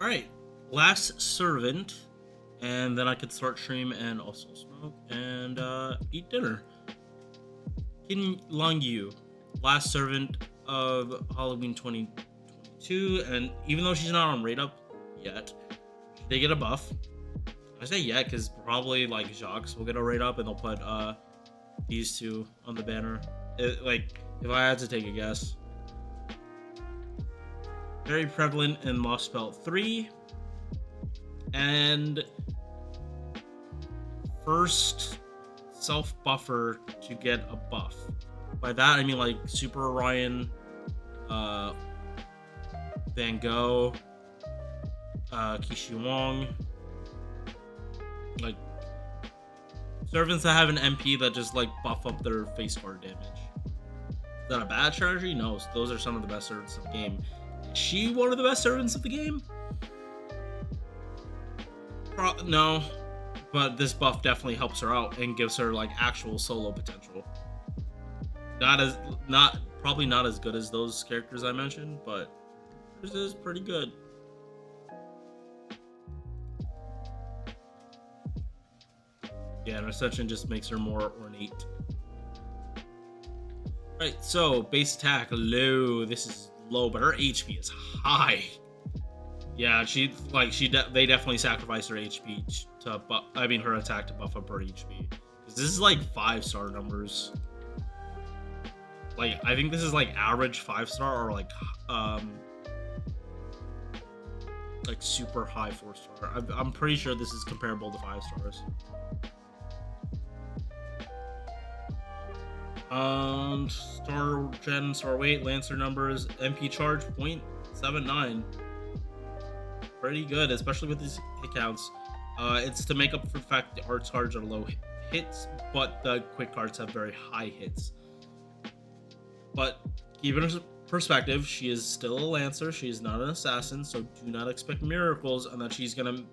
All right, last servant, and then I could start stream and also smoke and eat dinner. Qin Liangyu, last servant of Halloween 2022, and even though she's not on rate up yet, they get a buff. I say yet because probably like Jacques will get a rate up, and they'll put these two on the banner. Like if I had to take a guess. Very prevalent in Lost Belt 3. And first self-buffer to get a buff. By that, I mean like Super Orion, Van Gogh, Kishi Wong. Like, servants that have an MP that just like buff up their face card damage. Is that a bad strategy? No, those are some of the best servants of the game. Is she one of the best servants of the game? No, but this buff definitely helps her out and gives her like actual solo potential. Probably not as good as those characters I mentioned, but this is pretty good. Yeah, and Ascension just makes her more ornate. Right, so base attack low. This is low, but her HP is high. Yeah, they definitely sacrificed her HP to buff. I mean, her attack to buff up her HP. Because this is like 5-star numbers. Like, I think this is like average 5-star or like super high 4-star. I'm pretty sure this is comparable to 5 stars. Star weight, Lancer numbers, MP charge 0.79. Pretty good, especially with these hit counts. It's to make up for the fact the arts cards are low hits, but the quick cards have very high hits. But given her perspective, she is still a Lancer. She is not an assassin, so do not expect miracles and that she's gonna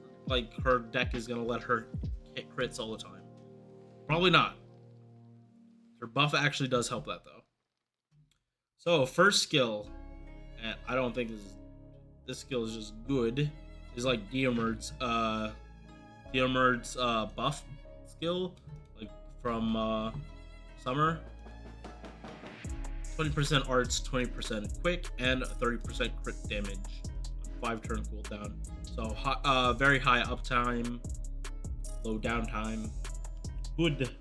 her deck is gonna let her hit crits all the time. Probably not. Her buff actually does help that though. So first skill, and I don't think this skill is just good, is like Diomer's buff skill, like from Summer. 20% arts, 20% quick, and 30% crit damage on 5-turn cooldown. So very high uptime, low downtime. Good.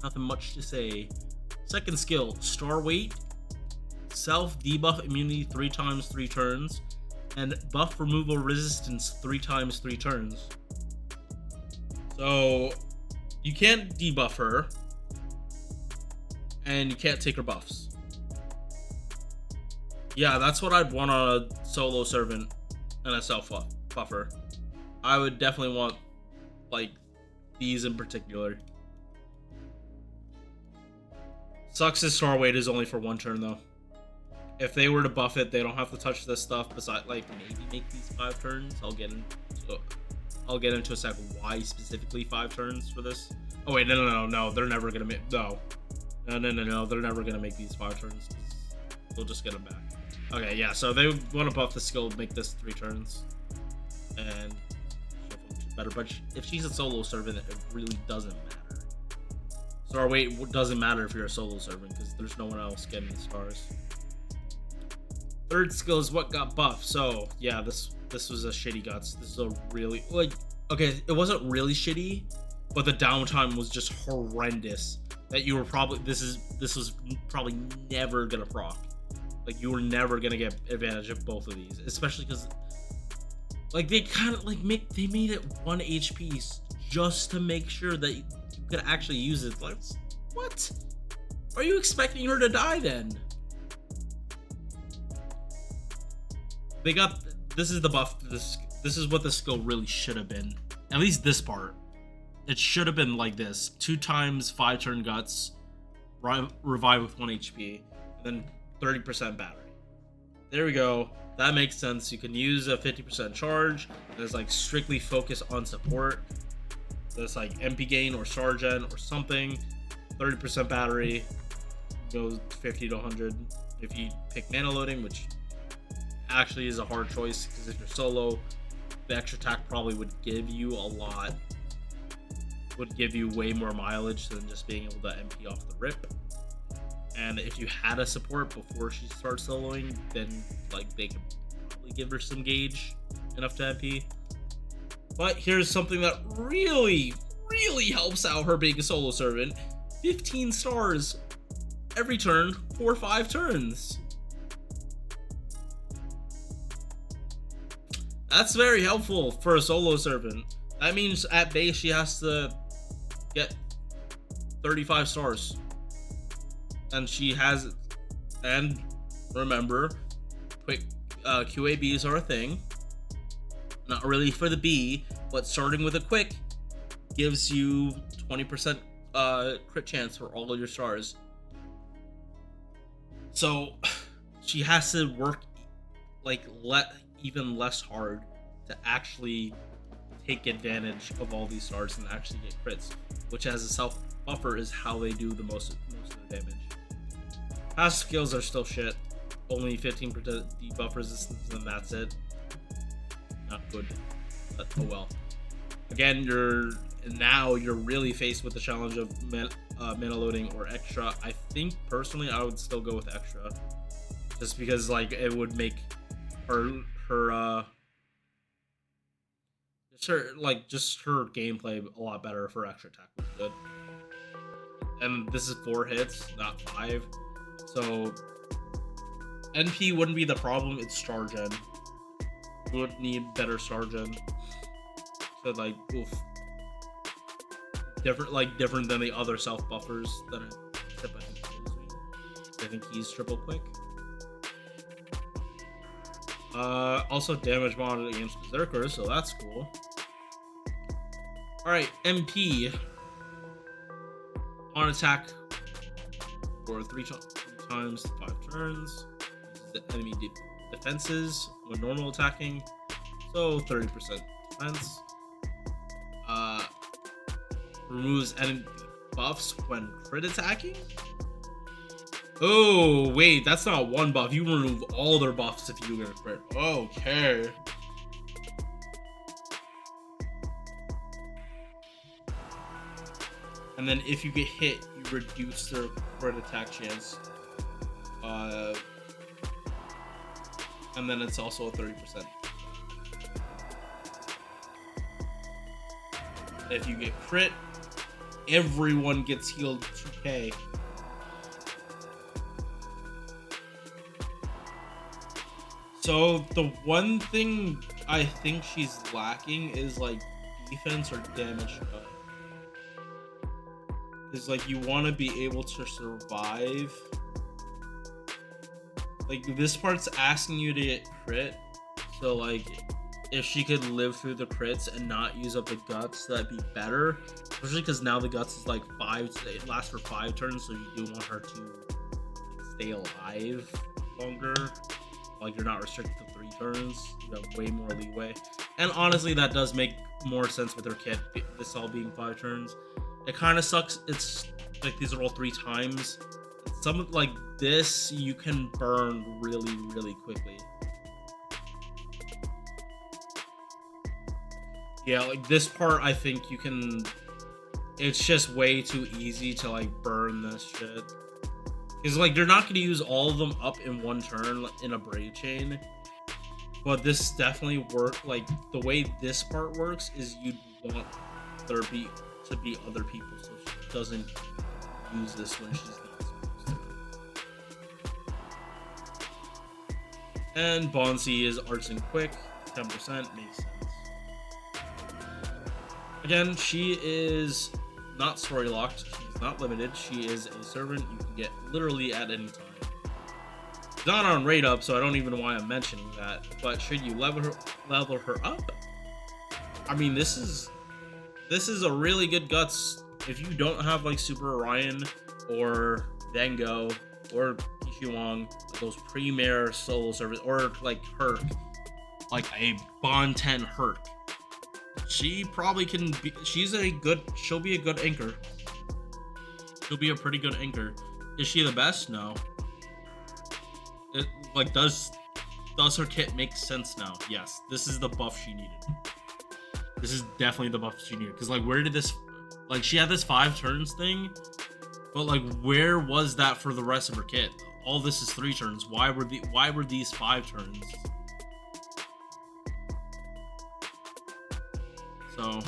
Nothing much to say. Second skill, Star Weight. Self debuff immunity 3 times 3 turns. And buff removal resistance 3 times 3 turns. So you can't debuff her. And you can't take her buffs. Yeah, that's what I'd want on a solo servant and a self buffer. I would definitely want like these in particular. Sucks his Star Weight is only for 1 turn though. If they were to buff it, they don't have to touch this stuff. Besides, like maybe make these 5 turns. I'll get into a second why specifically 5 turns for this. Oh wait, no. They're never gonna make no. They're never gonna make these 5 turns. We'll just get them back. Okay, yeah. So they want to buff the skill, make this 3 turns, and better. But if she's a solo servant, it really doesn't matter. Star weight doesn't matter if you're a solo servant because there's no one else getting the stars. Third skill is what got buffed. So yeah, this was a shitty guts. This is a really okay. It wasn't really shitty, but the downtime was just horrendous. That you were probably this was probably never gonna proc. Like you were never gonna get advantage of both of these, especially because like they kind of they made it 1 HP just to make sure that you could actually use it. Like, what? Are you expecting her to die then? They got this is the buff. This is what the skill really should have been. At least this part. It should have been like this: 2 times 5-turn guts, revive with 1 HP, and then 30% battery. There we go. That makes sense. You can use a 50% charge. There's like strictly focus on support. There's like MP gain or Sargent or something. 30% battery goes 50 to 100 if you pick mana loading, which actually is a hard choice, because if you're solo, the extra attack probably would give you a lot, would give you way more mileage than just being able to MP off the rip. And if you had a support before she starts soloing, then like they could probably give her some gauge enough to MP. But here's something that really helps out her being a solo servant: 15 stars every turn for 5 turns. That's very helpful for a solo servant. That means at base she has to get 35 stars. And she has, and remember, quick QABs are a thing. Not really for the B, but starting with a quick gives you 20% crit chance for all of your stars. So she has to work like even less hard to actually take advantage of all these stars and actually get crits, which as a self buffer is how they do the most of the damage. Passive skills are still shit. Only 15% debuff resistance, and that's it. Not good. But oh well. Again, you're really faced with the challenge of mana loading or extra. I think personally I would still go with extra, just because like it would make her just her gameplay a lot better if her extra attack was good. And this is 4 hits, not 5. So NP wouldn't be the problem, it's star gen. You would need better star gen. So like, oof. Different than the other self buffers that I think he's triple quick. Also damage bonded against berserkers, so that's cool. Alright, MP. On attack for 3 times 5 turns. Uses the enemy defenses when normal attacking, so 30% defense. Removes enemy buffs when crit attacking. Oh wait, that's not one buff. You remove all their buffs if you get a crit. Okay. And then if you get hit, you reduce their crit attack chance. And then it's also a 30%. If you get crit, everyone gets healed 2k. So the one thing I think she's lacking is like defense or damage cut. Is like you want to be able to survive. Like this part's asking you to get crit, so like if she could live through the crits and not use up the guts, that'd be better. Especially because now the guts is like 5, it lasts for 5 turns, so you do want her to stay alive longer. Like you're not restricted to 3 turns, you have way more leeway. And honestly, that does make more sense with her kit, this all being 5 turns. It kind of sucks. It's like these are all 3 times. Some like this you can burn really quickly. Yeah, like this part I think you can. It's just way too easy to like burn this shit. Because like you're not going to use all of them up in one turn in a brave chain. But this definitely work. Like the way this part works is you'd want there to be other people, so she doesn't use this when she's not supposed to. And Bonsi is arts and quick, 10% makes sense. Again, she is not story locked, she's not limited, she is a servant you can get literally at any time. She's not on rate up, so I don't even know why I'm mentioning that, but should you level her up? I mean, this is a really good guts. If you don't have like Super Orion or Dengo or Kishiwang, those premier solo service, or like Herc, like a Bond 10 Herc, she probably can be, she'll be a good anchor. She'll be a pretty good anchor. Is she the best? No. It like does Does her kit make sense now? Yes, this is the buff she needed. This is definitely the buff she needed. Because, like, where did this... Like, she had this 5 turns thing, but, like, where was that for the rest of her kit? All this is 3 turns. Why were these 5 turns? So,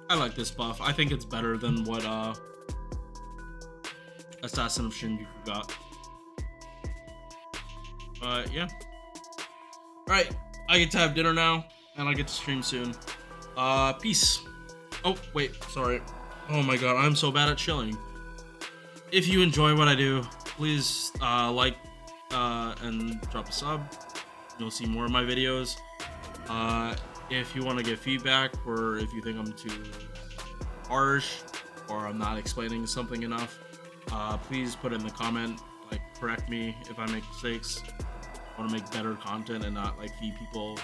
I like this buff. I think it's better than what, Assassin of Shinjuku got. Yeah. Alright, I get to have dinner now, and I get to stream soon. Peace. Oh, wait, sorry. Oh my god, I'm so bad at chilling. If you enjoy what I do, please, like, and drop a sub. You'll see more of my videos. If you want to give feedback, or if you think I'm too harsh, or I'm not explaining something enough, please put it in the comment. Like, correct me if I make mistakes. I want to make better content and not, like, feed people,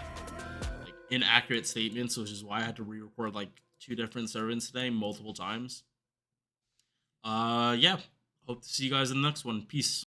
like, inaccurate statements, which is why I had to re-record, like, 2 different servants today multiple times. Yeah. Hope to see you guys in the next one. Peace.